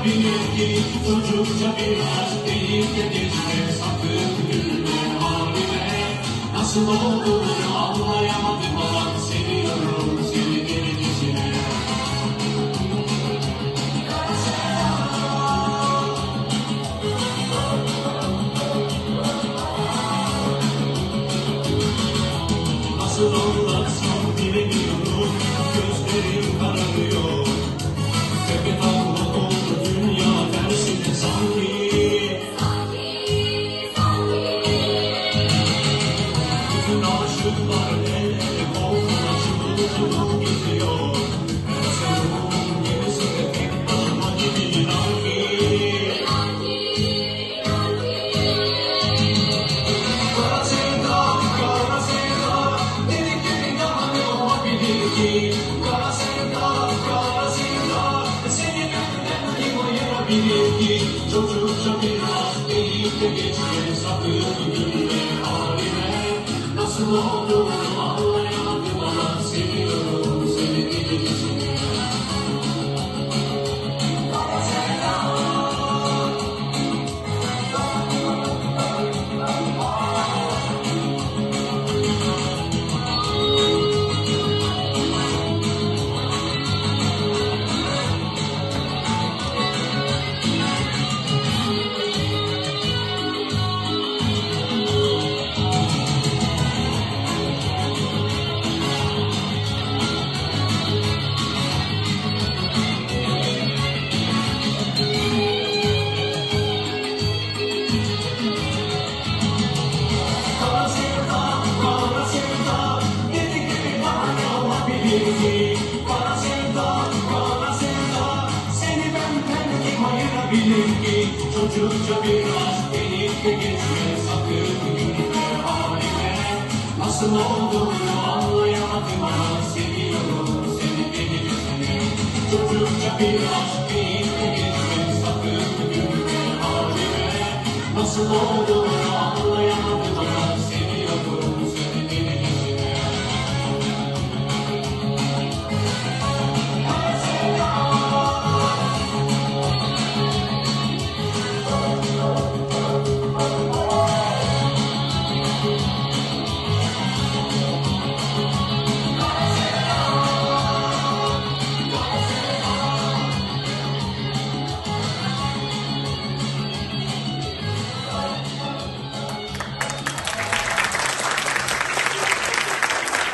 yarabilir ki? Çocukça bir aşk deyip de geçme, sakın gülme halime. Nasıl olduğunu anlayamadım ama seviyorum seni delicesine. Nasıl anlatsam bilemiyorum, gözlerim kararıyor. Tepedağlı oldu dünya tersine sanki. Bütün aşıklar el ele kol kola çırılçılı gidiyor. Ben sevduğum gerisi de tek başıma gibi inan ki. Kara sevda, kara sevda, dedikleri yalan olabilir ki? Kara sevda, kara sevda, seni benden kim ayırabilir ki? Çocukça bir aşk deyip de geçme, sakın gülme halime. Nasıl olduğunu anlayamadım ama seviyorum seni delicesine. Kara sevda, kara sevda, dedikleri yalan olabilir ki? Kara sevda, kara sevda, seni benden kim ayırabilir ki? Çocukça bir aşk deyip de geçme, sakın gülme halime. Nasıl olduğunu anlayamadım ama seviyorum seni delicesine. Çocukça bir aşk deyip de geçme, sakın gülme halime. Nasıl olduğunu